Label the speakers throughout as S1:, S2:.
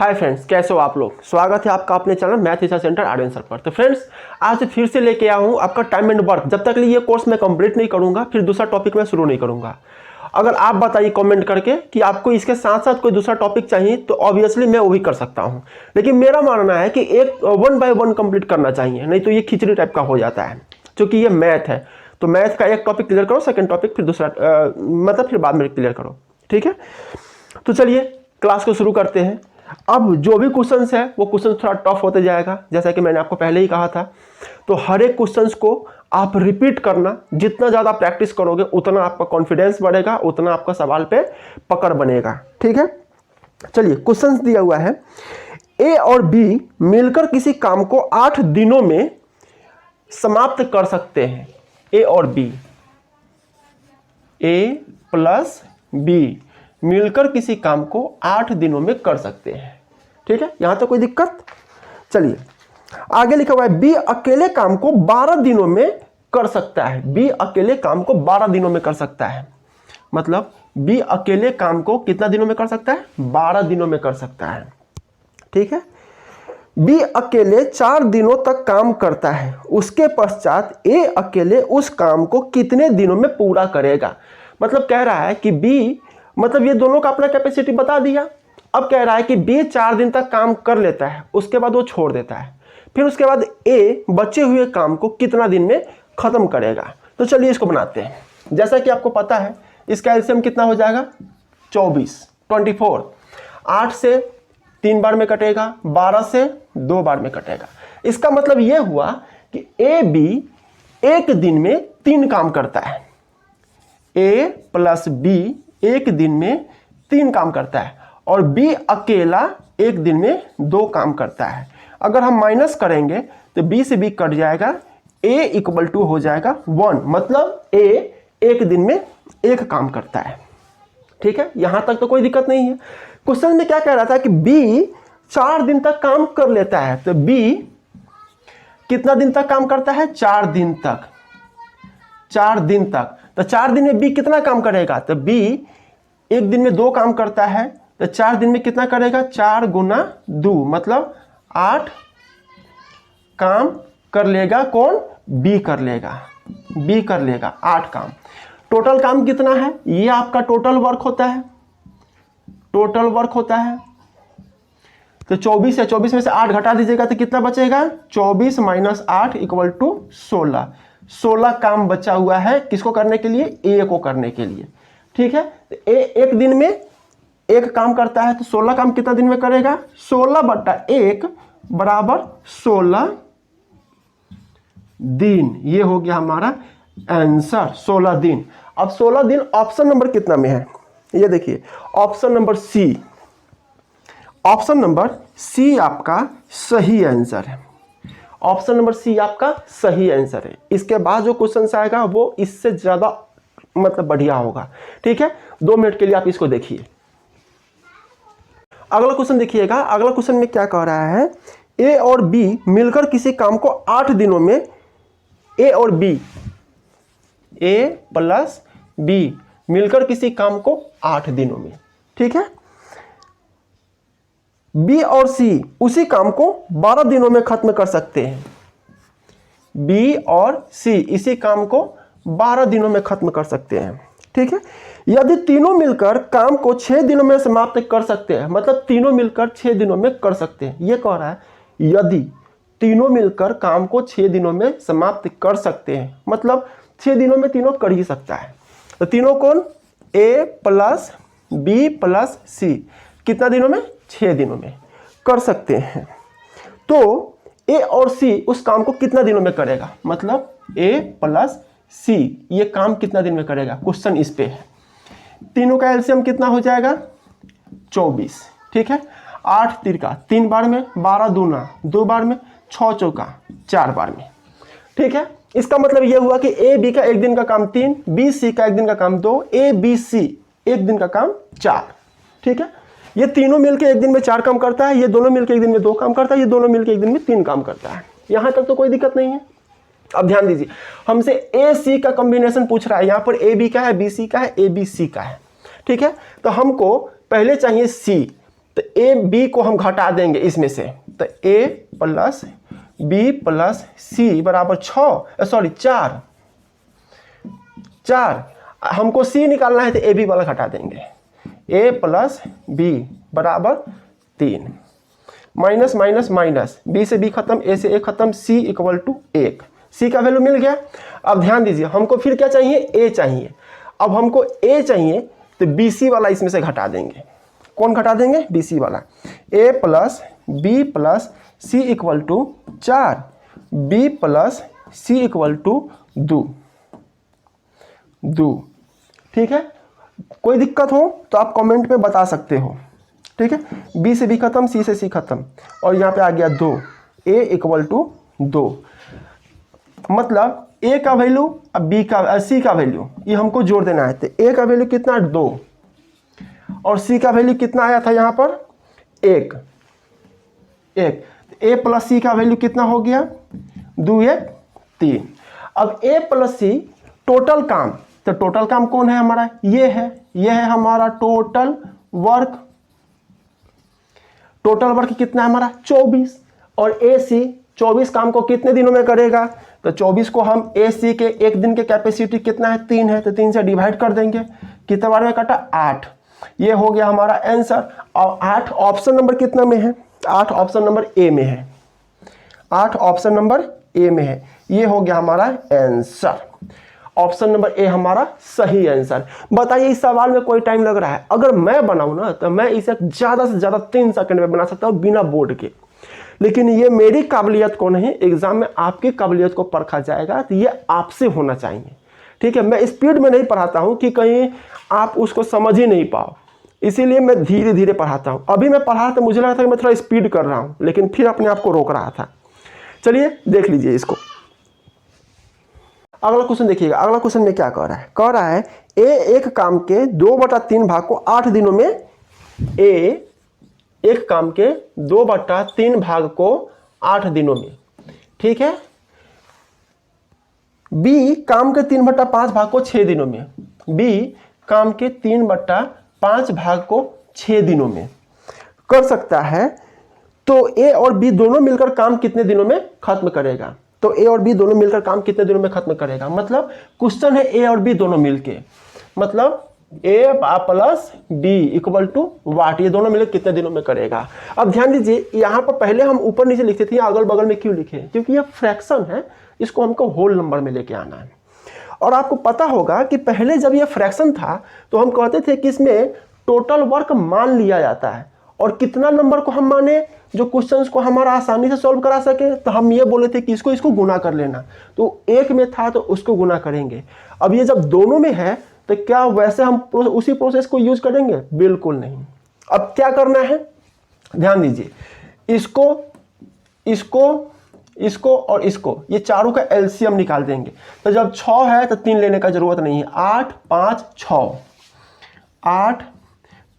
S1: Hi friends, कैसे हो आप लोग। स्वागत है आपका अपने channel math research centre Aryan sir पर। तो फ्रेंड्स, आज फिर से लेके आया हूँ आपका टाइम एंड वर्क। जब तक ये कोर्स मैं कंप्लीट नहीं करूँगा फिर दूसरा टॉपिक मैं शुरू नहीं करूँगा। अगर आप बताइए कमेंट करके कि आपको इसके साथ साथ कोई दूसरा टॉपिक चाहिए तो ऑब्वियसली मैं वो भी कर सकता हूँ, लेकिन मेरा मानना है कि एक 1 बाय 1 कंप्लीट करना चाहिए, नहीं तो ये खिचड़ी टाइप का हो जाता है। क्योंकि ये मैथ है तो मैथ का एक टॉपिक क्लियर करो, सेकेंड टॉपिक फिर दूसरा मतलब फिर बाद में क्लियर करो, ठीक है। तो चलिए क्लास को शुरू करते हैं। अब जो भी क्वेश्चंस है वो क्वेश्चन थोड़ा टफ होते जाएगा, जैसा कि मैंने आपको पहले ही कहा था। तो हर एक क्वेश्चंस को आप रिपीट करना, जितना ज़्यादा प्रैक्टिस करोगे उतना आपका कॉन्फिडेंस बढ़ेगा, उतना आपका सवाल पे पकड़ बनेगा, ठीक है। चलिए क्वेश्चंस दिया हुआ है, ए और बी मिलकर किसी काम को 8 दिनों में समाप्त कर सकते हैं। ए और बी, ए प्लस बी मिलकर किसी काम को 8 दिनों में कर सकते हैं, ठीक है। यहां तो कोई दिक्कत। चलिए आगे लिखा हुआ है, बी अकेले काम को 12 दिनों में कर सकता है। बी अकेले काम को 12 दिनों में कर सकता है, मतलब बी अकेले काम को कितना दिनों में कर सकता है? 12 दिनों में कर सकता है, ठीक है। बी अकेले 4 दिनों तक काम करता है, उसके पश्चात ए अकेले उस काम को कितने दिनों में पूरा करेगा। मतलब कह रहा है कि बी, मतलब ये दोनों का अपना कैपेसिटी बता दिया। अब कह रहा है कि बी 4 दिन तक काम कर लेता है, उसके बाद वो छोड़ देता है, फिर उसके बाद ए बचे हुए काम को कितना दिन में खत्म करेगा। तो चलिए इसको बनाते हैं। जैसा कि आपको पता है इसका एलसीएम कितना हो जाएगा? 24 8 से 3 बार में कटेगा, 12 से 2 बार में कटेगा। इसका मतलब यह हुआ कि ए बी एक दिन में 3 काम करता है। ए प्लस बी एक दिन में 3 काम करता है और बी अकेला एक दिन में 2 काम करता है। अगर हम माइनस करेंगे तो बी से बी कट जाएगा, ए इक्वल टू हो जाएगा 1, मतलब ए एक दिन में 1 काम करता है, ठीक है। यहां तक तो कोई दिक्कत नहीं है। क्वेश्चन में क्या कह रहा था कि बी 4 दिन तक काम कर लेता है, तो बी कितना दिन तक काम करता है? 4 दिन तक। 4 दिन तक, तो 4 दिन में बी कितना काम करेगा? तो बी एक दिन में 2 काम करता है, तो 4 दिन में कितना करेगा? 4 गुना 2, मतलब 8 काम कर लेगा। कौन? बी कर लेगा। बी कर लेगा 8 काम। टोटल काम कितना है? ये आपका टोटल वर्क होता है। टोटल वर्क होता है तो 24 है, 24 में से 8 घटा दीजिएगा तो कितना बचेगा? 24 माइनस 8 इक्वल टू 16। 16 काम बचा हुआ है किसको करने के लिए? ए को करने के लिए, ठीक है। ए एक दिन में 1 काम करता है, तो 16 काम कितना दिन में करेगा? 16/1 बराबर 16 दिन। ये हो गया हमारा आंसर, 16 दिन। अब 16 दिन ऑप्शन नंबर कितना में है? ये देखिए option number C. Option number C आपका सही आंसर है। ऑप्शन नंबर सी आपका सही आंसर है। इसके बाद जो क्वेश्चन आएगा वो इससे ज्यादा मतलब बढ़िया होगा, ठीक है। 2 मिनट के लिए आप इसको देखिए। अगला क्वेश्चन देखिएगा। अगला क्वेश्चन में क्या कह रहा है, ए और बी मिलकर किसी काम को 8 दिनों में, ए और बी, ए प्लस बी मिलकर किसी काम को 8 दिनों में, ठीक है। बी और सी उसी काम को 12 दिनों में खत्म कर सकते हैं। बी और सी इसी काम को 12 दिनों में खत्म कर सकते हैं, ठीक है। यदि तीनों मिलकर काम को 6 दिनों में समाप्त कर सकते हैं, मतलब तीनों मिलकर 6 दिनों में कर सकते हैं। यह कह रहा है यदि तीनों मिलकर काम को 6 दिनों में समाप्त कर सकते हैं, मतलब 6 दिनों में तीनों कर ही सकता है। तो तीनों कौन? ए प्लस बी प्लस सी कितना दिनों में? 6 दिनों में कर सकते हैं। तो ए और सी उस काम को कितना दिनों में करेगा? मतलब ए प्लस सी ये काम कितना दिन में करेगा? क्वेश्चन इस पे है। तीनों का एलसीएम कितना हो जाएगा? 24, ठीक है। 8 तिरका 3 बार में, 12 दूना 2 बार में, 6 चौका 4 बार में, ठीक है। इसका मतलब यह हुआ कि ए बी का एक दिन का काम 3, बी सी का एक दिन का काम 2, ए बी सी एक दिन का काम 4, ठीक है। ये तीनों मिलकर एक दिन में 4 काम करता है, ये दोनों मिलकर एक दिन में 2 काम करता है, ये दोनों मिलकर एक दिन में 3 काम करता है। यहां तक तो कोई दिक्कत नहीं है। अब ध्यान दीजिए, हमसे ए सी का कॉम्बिनेशन पूछ रहा है। यहां पर ए बी का है, बी सी का है, ए बी सी का है, ठीक है। तो हमको पहले चाहिए सी, तो ए बी को हम घटा देंगे इसमें से, तो ए प्लस बी प्लस सी बराबर 4, हमको सी निकालना है तो ए बी वाला घटा देंगे, ए प्लस बी बराबर 3, माइनस माइनस माइनस, बी से बी खत्म, ए से ए खत्म, सी इक्वल टू 1, सी का वैल्यू मिल गया। अब ध्यान दीजिए, हमको फिर क्या चाहिए, ए चाहिए। अब हमको ए चाहिए तो बी सी वाला इसमें से घटा देंगे। कौन घटा देंगे, बी सी वाला, A plus B plus C equal to 4, B plus C equal to 2। ठीक है, कोई दिक्कत हो तो आप कमेंट में बता सकते हो। ठीक है, बी से बी खत्म, सी से सी खत्म, और यहाँ पे आ गया 2, ए इक्वल टू 2। मतलब ए का वैल्यू अब बी का सी का वैल्यू ये हमको जोड़ देना है। तो ए का वैल्यू कितना, 2, और सी का वैल्यू कितना आया था यहाँ पर, 1। ए प्लस सी का वैल्यू कितना हो गया, 2 1 3। अब ए प्लस सी टोटल काम, तो टोटल काम कौन है हमारा, ये है हमारा टोटल वर्क। टोटल वर्क कितना है हमारा, 24, और ए सी 24 काम को कितने दिनों में करेगा, तो 24 को हम ए सी के एक दिन के कैपेसिटी कितना है, 3 है, तो 3 से डिवाइड कर देंगे, कितने बार में कटा, 8। ये हो गया हमारा आंसर। और 8 ऑप्शन नंबर कितना में है, 8 ऑप्शन नंबर ए में है, 8 ऑप्शन नंबर ए में है। ये हो गया हमारा आंसर, ऑप्शन नंबर ए हमारा सही आंसर। बताइए इस सवाल में कोई टाइम लग रहा है, अगर मैं बनाऊं ना तो मैं इसे ज़्यादा से ज़्यादा 3 सेकंड में बना सकता हूं बिना बोर्ड के, लेकिन ये मेरी काबिलियत को नहीं, एग्जाम में आपकी काबिलियत को परखा जाएगा, तो ये आपसे होना चाहिए। ठीक है, मैं स्पीड में नहीं पढ़ाता हूं कि कहीं आप उसको समझ ही नहीं पाओ, इसीलिए मैं धीरे धीरे पढ़ाता हूं। अभी मैं पढ़ा तो मुझे लगा था कि मैं थोड़ा स्पीड कर रहा हूं, लेकिन फिर अपने आप को रोक रहा था। चलिए देख लीजिए इसको। अगला क्वेश्चन देखिएगा, अगला क्वेश्चन में क्या कह रहा है, ए एक काम के 2/3 भाग को 8 दिनों में, ए एक काम के 2/3 भाग को 8 दिनों में। ठीक है, बी काम के 3/5 भाग को 6 दिनों में, बी काम के 3/5 भाग को 6 दिनों में कर सकता है, तो ए और बी दोनों मिलकर काम कितने दिनों में खत्म करेगा। तो ए और बी दोनों मिलकर काम कितने दिनों में खत्म करेगा, मतलब क्वेश्चन है ए और बी दोनों मिलके, मतलब ए प्लस बी इक्वल टू वाट, ये दोनों मिलकर कितने दिनों में करेगा। अब ध्यान दीजिए, यहाँ पर पहले हम ऊपर नीचे लिखते थे, अगल बगल में क्यों लिखे, क्योंकि ये फ्रैक्शन है, इसको हमको होल नंबर में लेके आना है। और आपको पता होगा कि पहले जब ये फ्रैक्शन था तो हम कहते थे कि इसमें टोटल वर्क मान लिया जाता है, और कितना नंबर को हम माने, जो क्वेश्चंस को हमारा आसानी से सॉल्व करा सके, तो हम ये बोले थे कि इसको गुना कर लेना। तो एक में था तो उसको गुना करेंगे। अब ये जब दोनों में है तो क्या वैसे हम उसी प्रोसेस को यूज करेंगे, बिल्कुल नहीं। अब क्या करना है, ध्यान दीजिए, इसको और इसको, ये चारों का एलसीएम निकाल देंगे। तो जब 6 है तो 3 लेने का जरूरत नहीं है, 8 5 6, 8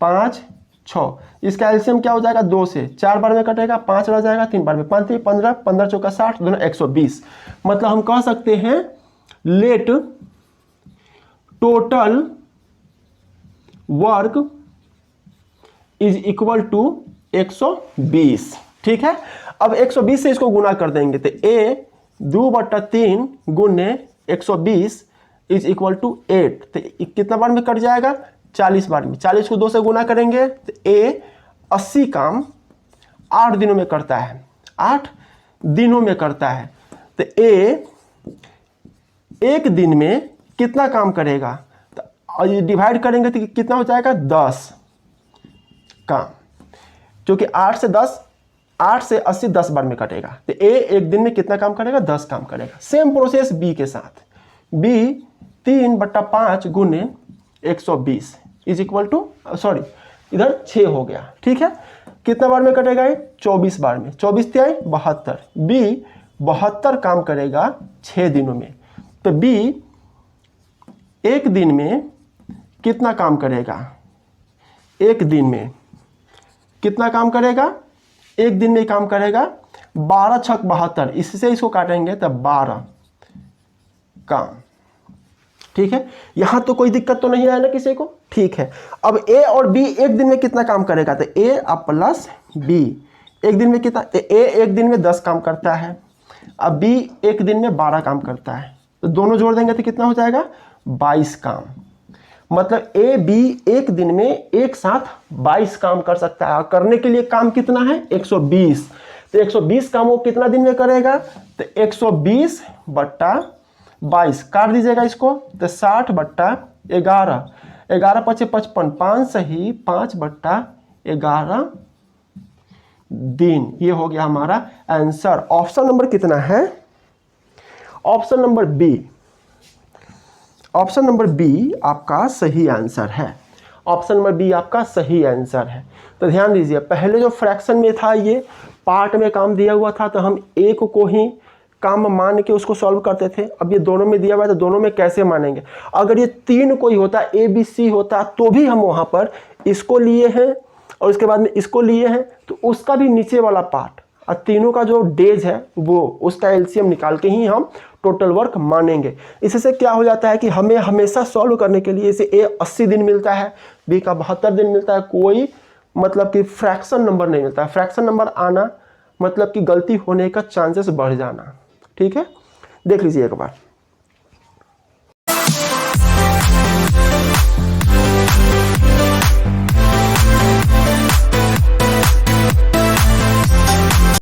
S1: 5 6, इसका एलसीएम क्या हो जाएगा, 2 से 4 बार में कटेगा, 5 रह जाएगा, 3 बार में 5 3 15, 15 चौका 60, दोनों 120। मतलब हम कह सकते हैं let total work is equal to 120। ठीक है, अब 120 से इसको गुना कर देंगे, तो ए 2/3 गुने 120 इज इक्वल टू 8, तो कितना बार में कट जाएगा, 40 बार में। 40 को 2 से गुना करेंगे तो ए 80 काम 8 दिनों में करता है, 8 दिनों में करता है। तो ए एक दिन में कितना काम करेगा, तो डिवाइड करेंगे तो कितना हो जाएगा, 10 काम, क्योंकि 8 से 80 10 बार में कटेगा। तो ए एक दिन में कितना काम करेगा, 10 काम करेगा। सेम प्रोसेस बी के साथ, बी 3/5 गुने 120 इज इक्वल टू, सॉरी इधर 6 हो गया। ठीक है, कितना बार में कटेगा, ये 24 बार में, 24 × 72, बी 72 काम करेगा 6 दिनों में। तो बी एक दिन में कितना काम करेगा, एक दिन में कितना काम करेगा, एक दिन में काम करेगा 12 × 72, इससे इसको काटेंगे तो 12 काम। ठीक है, यहां तो कोई दिक्कत तो नहीं है ना किसी को, ठीक है। अब ए और बी एक दिन में कितना काम करेगा, तो ए प्लस बी एक दिन में कितना, ए एक दिन में 10 काम करता है, अब बी एक दिन में 12 काम करता है, तो दोनों जोड़ देंगे तो कितना हो जाएगा 22 काम। मतलब ए बी एक दिन में एक साथ 22 काम कर सकता है, और करने के लिए काम कितना है 120, तो 120 काम वो कितना दिन में करेगा, तो 120 बट्टा 22 काट दीजिएगा इसको, तो 60 बट्टा 11, 11 पचे 55, 5 सही 5 बट्टा 11 दिन, ये हो गया हमारा आंसर। ऑप्शन नंबर कितना है, option number B, option number B आपका सही आंसर है, ऑप्शन नंबर बी आपका सही आंसर है। तो ध्यान दीजिए, पहले जो फ्रैक्शन में था ये पार्ट में काम दिया हुआ था, तो हम एक को ही काम मान के उसको सॉल्व करते थे। अब ये दोनों में दिया हुआ है तो दोनों में कैसे मानेंगे, अगर ये 3 कोई होता, ए बी सी होता, तो भी हम वहाँ पर इसको लिए हैं और उसके बाद में इसको लिए हैं, तो उसका भी नीचे वाला पार्ट और तीनों का जो डेज है वो उसका एलसीएम निकाल के ही हम टोटल वर्क मानेंगे। इससे क्या हो जाता है कि हमें हमेशा सॉल्व करने के लिए, इसे ए 80 दिन मिलता है, बी का 72 दिन मिलता है, कोई मतलब कि फ्रैक्शन नंबर नहीं मिलता है। फ्रैक्शन नंबर आना मतलब कि गलती होने का चांसेस बढ़ जाना, ठीक है। देख लीजिए एक बार,